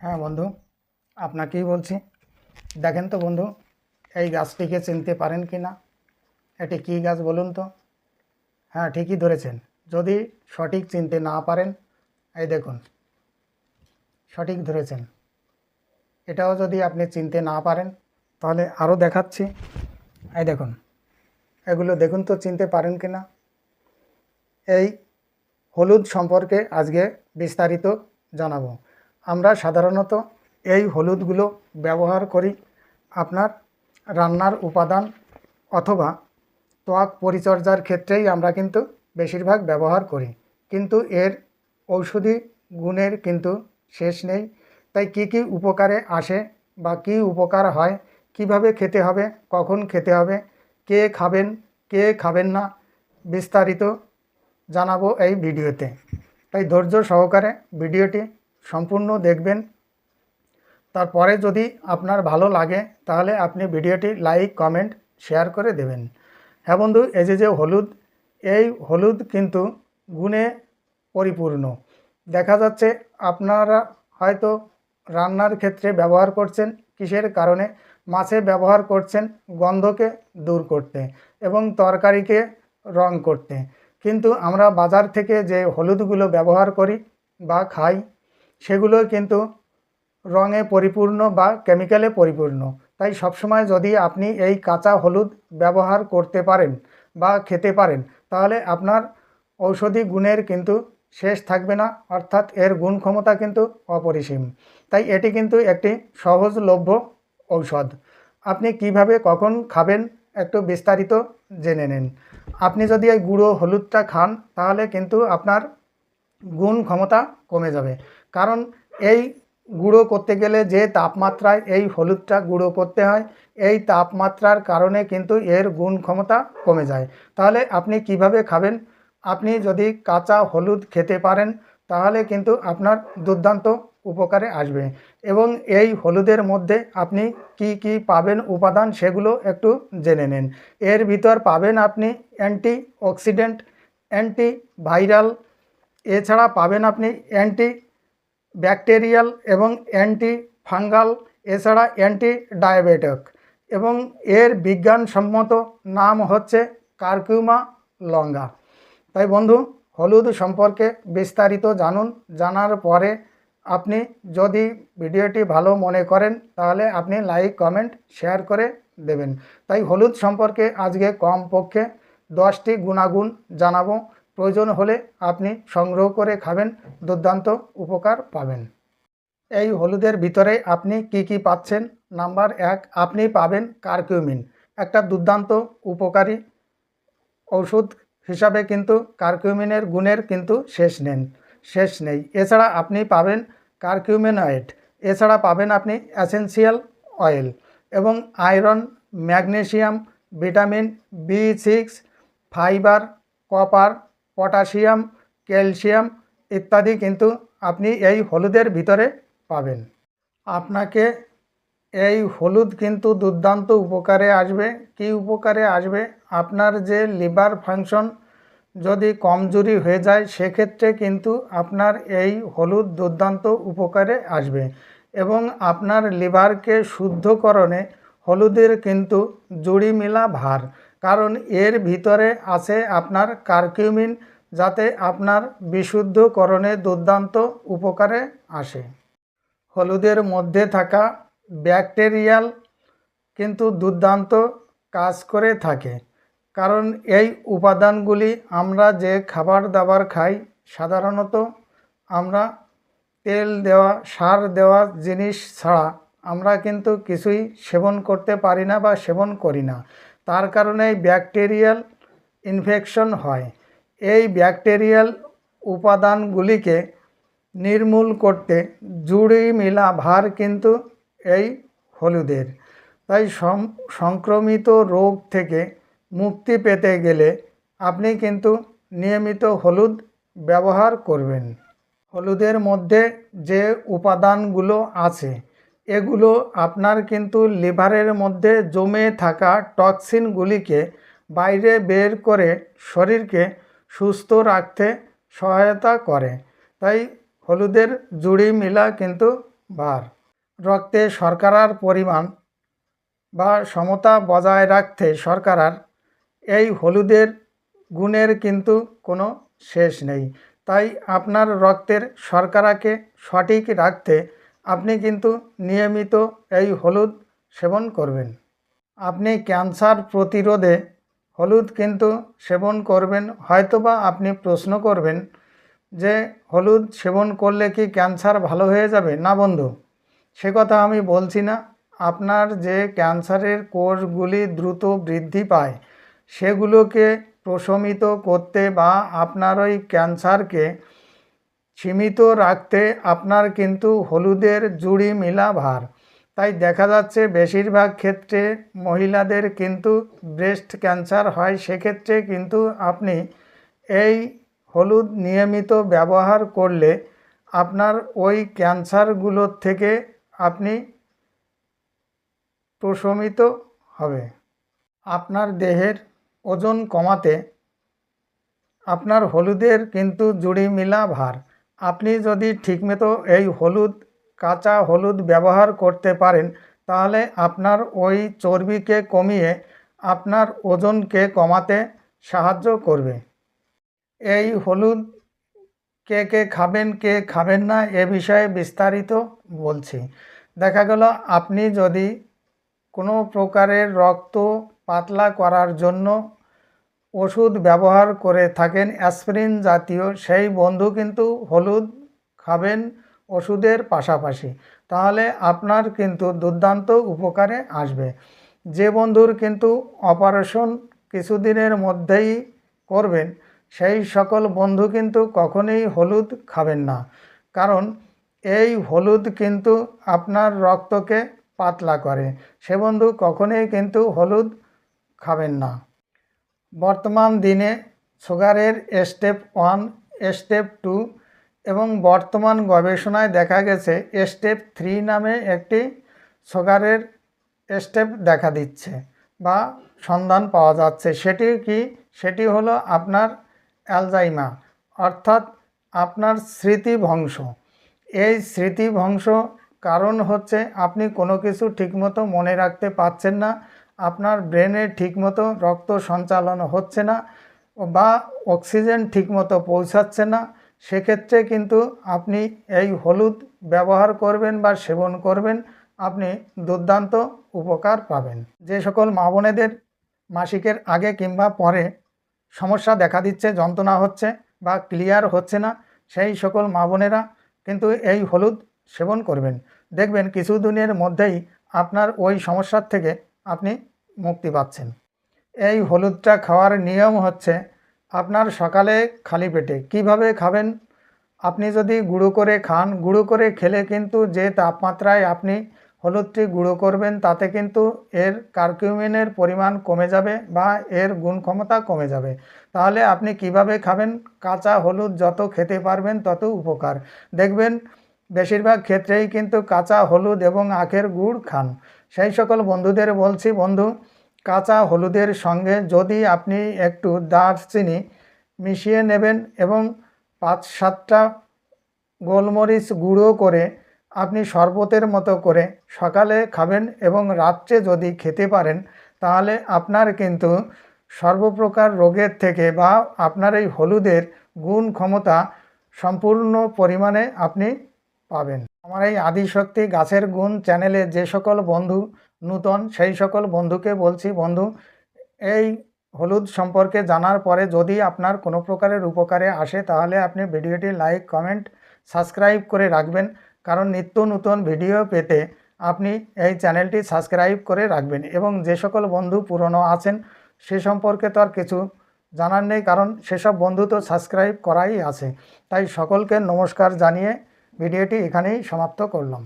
হ্যাঁ বন্ধু, আপনাকেই বলছি। দেখেন তো বন্ধু, এই গাছটিকে চিনতে পারেন কি না? এটি কী গাছ বলুন তো? হ্যাঁ, ঠিকই ধরেছেন। যদি সঠিক চিনতে না পারেন, এই দেখুন, সঠিক ধরেছেন। এটাও যদি আপনি চিনতে না পারেন, তাহলে আরও দেখাচ্ছি। এই দেখুন, এগুলো দেখুন তো চিনতে পারেন কি না। এই হলুদ সম্পর্কে আজকে বিস্তারিত জানাবো। আমরা সাধারণত এই হলুদগুলো ব্যবহার করি আপনার রান্নার উপাদান অথবা ত্বক পরিচর্যার ক্ষেত্রেই আমরা কিন্তু বেশিরভাগ ব্যবহার করি, কিন্তু এর ঔষধি গুণের কিন্তু শেষ নেই। তাই কি কি উপকারে আসে বা কি উপকার হয়, কিভাবে খেতে হবে, কখন খেতে হবে, কে খাবেন কে খাবেন না, বিস্তারিত জানাবো এই ভিডিওতে। তাই ধৈর্য সহকারে ভিডিওটি সম্পূর্ণ দেখবেন। তারপরে যদি আপনার ভালো লাগে তাহলে আপনি ভিডিওটি লাইক কমেন্ট শেয়ার করে দেবেন। হ্যাঁ বন্ধু, এই যে হলুদ, এই হলুদ কিন্তু গুণে পরিপূর্ণ। দেখা যাচ্ছে আপনারা হয়তো রান্নার ক্ষেত্রে ব্যবহার করছেন কিসের কারণে? মাছে ব্যবহার করছেন গন্ধকে দূর করতে এবং তরকারিকে রং করতে। কিন্তু আমরা বাজার থেকে যে হলুদগুলো ব্যবহার করি বা খাই, সেগুলো কিন্তু রঙে পরিপূর্ণ বা কেমিক্যালে পরিপূর্ণ। তাই সবসময় যদি আপনি এই কাঁচা হলুদ ব্যবহার করতে পারেন বা খেতে পারেন, তাহলে আপনার ঔষধি গুণের কিন্তু শেষ থাকবে না, অর্থাৎ এর গুণ ক্ষমতা কিন্তু অপরিসীম। তাই এটি কিন্তু একটি সহজলভ্য ঔষধ। আপনি কিভাবে কখন খাবেন একটু বিস্তারিত জেনে নিন। আপনি যদি এই গুঁড়ো হলুদটা খান, তাহলে কিন্তু আপনার গুণ ক্ষমতা কমে যাবে। কারণ এই গুঁড়ো করতে গেলে যে তাপমাত্রায় এই হলুদটা গুঁড়ো করতে হয়, এই তাপমাত্রার কারণে কিন্তু এর গুণ ক্ষমতা কমে যায়। তাহলে আপনি কিভাবে খাবেন? আপনি যদি কাঁচা হলুদ খেতে পারেন, তাহলে কিন্তু আপনার দুর্দান্ত উপকারে আসবে। এবং এই হলুদের মধ্যে আপনি কি কি পাবেন উপাদান, সেগুলো একটু জেনে নিন। এর ভিতর পাবেন আপনি অ্যান্টি অক্সিডেন্ট, অ্যান্টি ভাইরাল, এছাড়া পাবেন আপনি অ্যান্টি ব্যাকটেরিয়াল এবং অ্যান্টি ফাঙ্গাল, এছাড়া অ্যান্টি ডায়াবেটিক, এবং এর বিজ্ঞানসম্মত নাম হচ্ছে কারকিউমা লঙ্গা। তাই বন্ধু, হলুদ সম্পর্কে বিস্তারিত জানুন। জানার পরে আপনি যদি ভিডিওটি ভালো মনে করেন, তাহলে আপনি লাইক কমেন্ট শেয়ার করে দেবেন। তাই হলুদ সম্পর্কে আজকে কমপক্ষে 10টি গুণাগুণ জানাবো। প্রয়োজন হলে আপনি সংগ্রহ করে খাবেন, দুর্দান্ত উপকার পাবেন। এই হলুদের ভিতরে আপনি কি কি পাচ্ছেন? নাম্বার 1, আপনি পাবেন কারকিউমিন। একটা দুর্দান্ত উপকারী ওষুধ হিসাবে কিন্তু কারকিউমিনের গুণের কিন্তু শেষ নেই। এছাড়া আপনি পাবেন কারকিউমিনয়েড, এছাড়া পাবেন আপনি অ্যাসেন্সিয়াল অয়েল এবং iron, magnesium, vitamin B6, fibre, copper, potassium, calcium ইত্যাদি কিন্তু আপনি এই হলুদের ভিতরে পাবেন। আপনাকে এই হলুদ কিন্তু দুর্দান্ত উপকারে আসবে। কি উপকারে আসবে? আপনার যে লিভার ফাংশন যদি কমজোরি হয়ে যায়, সেক্ষেত্রে কিন্তু আপনার এই হলুদ দুর্দান্ত উপকারে আসবে। এবং আপনার লিভারকে শুদ্ধকরণে হলুদের কিন্তু জুড়ি মেলা ভার, কারণ এর ভিতরে আছে আপনার কারকিউমিন, যাতে আপনার বিশুদ্ধকরণে দুর্দান্ত উপকারে আসে। হলুদের মধ্যে থাকা ব্যাকটেরিয়াল কিন্তু দুর্দান্ত কাজ করে থাকে, কারণ এই উপাদানগুলি আমরা যে খাবার দাবার খাই, সাধারণত আমরা তেল দেওয়া সার দেওয়া জিনিস ছাড়া আমরা কিন্তু কিছুই সেবন করতে পারি না বা সেবন করি না। তার কারণে ব্যাকটেরিয়াল ইনফেকশন হয়। এই ব্যাকটেরিয়াল উপাদানগুলিকে নির্মূল করতে জুড়ি মেলা ভার কিন্তু এই হলুদের। তাই সংক্রমিত রোগ থেকে মুক্তি পেতে গেলে আপনি কিন্তু নিয়মিত হলুদ ব্যবহার করবেন। হলুদের মধ্যে যে উপাদানগুলো আছে, এগুলো আপনার কিন্তু লিভারের মধ্যে জমে থাকা টক্সিনগুলিকে বাইরে বের করে শরীরকে সুস্থ রাখতে সহায়তা করে। তাই হলুদের জুড়ি মেলা কিন্তু ভার। রক্তে শর্করার পরিমাণ বা সমতা বজায় রাখতে শর্করার এই হলুদের গুণের কিন্তু কোনো শেষ নেই। তাই আপনার রক্তের শর্করাকে সঠিক রাখতে আপনি কিন্তু নিয়মিত এই হলুদ সেবন করবেন। আপনি ক্যান্সার প্রতিরোধে হলুদ কিন্তু সেবন করবেন। হয়তোবা আপনি প্রশ্ন করবেন যে হলুদ সেবন করলে কি ক্যান্সার ভালো হয়ে যাবে? না বন্ধু, সে কথা আমি বলছি না। আপনার যে ক্যান্সারের কোষগুলি দ্রুত বৃদ্ধি পায় সেগুলোকে প্রশমিত করতে বা আপনার ওই ক্যান্সারকে সীমিত রাখতে আপনার কিন্তু হলুদের জুড়ি মেলা ভার। তাই দেখা যাচ্ছে বেশিরভাগ ক্ষেত্রে মহিলাদের কিন্তু ব্রেস্ট ক্যান্সার হয়। সেক্ষেত্রে কিন্তু আপনি এই হলুদ নিয়মিত ব্যবহার করলে আপনার ওই ক্যান্সারগুলোর থেকে আপনি প্রশমিত হবে। আপনার দেহের ওজন কমাতে আপনার হলুদের কিন্তু জুড়ি মেলা ভার। আপনি যদি ঠিকমতো এই হলুদ, কাঁচা হলুদ ব্যবহার করতে পারেন তাহলে আপনার ওই চর্বিকে কমিয়ে আপনার ওজনকে কমাতে সাহায্য করবে। এই হলুদ কে কে খাবেন, কে খাবেন না এ বিষয়ে বিস্তারিত বলছি। দেখা গেল আপনি যদি কোনো প্রকারের রক্ত পাতলা করার জন্য ওষুধ ব্যবহার করে থাকেন অ্যাসপিরিন জাতীয়, সেই বন্ধু কিন্তু হলুদ খাবেন ওষুধের পাশাপাশি, তাহলে আপনার কিন্তু দুর্দান্ত উপকারে আসবে। যে বন্ধুর কিন্তু অপারেশন কিছুদিনের মধ্যেই করবেন সেই সকল বন্ধু কিন্তু কখনোই হলুদ খাবেন না, কারণ এই হলুদ কিন্তু আপনার রক্তকে পাতলা করে। সে বন্ধু কখনোই কিন্তু হলুদ খাবেন না। বর্তমান দিনে সুগারের স্টেপ 1, স্টেপ 2 এবং বর্তমান গবেষণায় দেখা গেছে স্টেপ 3 নামে একটি সুগারের স্টেপ দেখা দিচ্ছে বা সন্ধান পাওয়া যাচ্ছে। সেটি কি? সেটি হলো আপনার অ্যালজাইমার, অর্থাৎ আপনার স্মৃতিভ্রংশ। এই স্মৃতিভ্রংশ কারণ হচ্ছে আপনি কোনো কিছু ঠিকমতো মনে রাখতে পারছেন না, আপনার ব্রেনে ঠিকমতো রক্ত সঞ্চালন হচ্ছে না বা অক্সিজেন ঠিকমতো পৌঁছাচ্ছে না। সেক্ষেত্রে কিন্তু আপনি এই হলুদ ব্যবহার করবেন বা সেবন করবেন, আপনি দুর্দান্ত উপকার পাবেন। যে সকল মা বোনেদের মাসিকের আগে কিংবা পরে সমস্যা দেখা দিচ্ছে, যন্ত্রণা হচ্ছে বা ক্লিয়ার হচ্ছে না, সেই সকল মা বোনেরা কিন্তু এই হলুদ সেবন করবেন। দেখবেন কিছুদিনের মধ্যেই আপনার ওই সমস্যার থেকে আপনি মুক্তি পাচ্ছেন। এই হলুদটা খাওয়ার নিয়ম হচ্ছে আপনার সকালে খালি পেটে কিভাবে খাবেন। আপনি যদি গুঁড়ো করে খান, গুঁড়ো করে খেলে কিন্তু যে তাপমাত্রায় আপনি হলুদটি গুঁড়ো করবেন তাতে কিন্তু এর কারকিউমিনের পরিমাণ কমে যাবে বা এর গুণ ক্ষমতা কমে যাবে। তাহলে আপনি কিভাবে খাবেন? কাঁচা হলুদ যত খেতে পারবেন তত উপকার। দেখবেন বেশিরভাগ ক্ষেত্রেই কিন্তু কাঁচা হলুদ এবং আখের গুড় খান। সেই সকল বন্ধুদের বলছি, বন্ধু কাঁচা হলুদের সঙ্গে যদি আপনি একটু দারচিনি মিশিয়ে নেবেন এবং 5-7টা গোলমরিচ গুঁড়ো করে আপনি শরবতের মতো করে সকালে খাবেন এবং রাত্রে যদি খেতে পারেন তাহলে আপনার কিন্তু সর্বপ্রকার রোগের থেকে বা আপনার এই হলুদের গুণ ক্ষমতা সম্পূর্ণ পরিমাণে আপনি পাবেন। আমার এই আদিশক্তি গাছের গুণ চ্যানেলে যে সকল বন্ধু নূতন সেই সকল বন্ধুকে বলছি, বন্ধু এই হলুদ সম্পর্কে জানার পরে যদি আপনার কোনো প্রকারের উপকারে আসে তাহলে আপনি ভিডিওটি লাইক, কমেন্ট, সাবস্ক্রাইব করে রাখবেন, কারণ নিত্য নূতন ভিডিও পেতে আপনি এই চ্যানেলটি সাবস্ক্রাইব করে রাখবেন। এবং যে সকল বন্ধু পুরনো আছেন সে সম্পর্কে তো আর কিছু জানার নেই, কারণ সেসব বন্ধু তো সাবস্ক্রাইব করাই আছে। তাই সকলকে নমস্কার জানিয়ে ভিডিওটি এখানেই সমাপ্ত করলাম।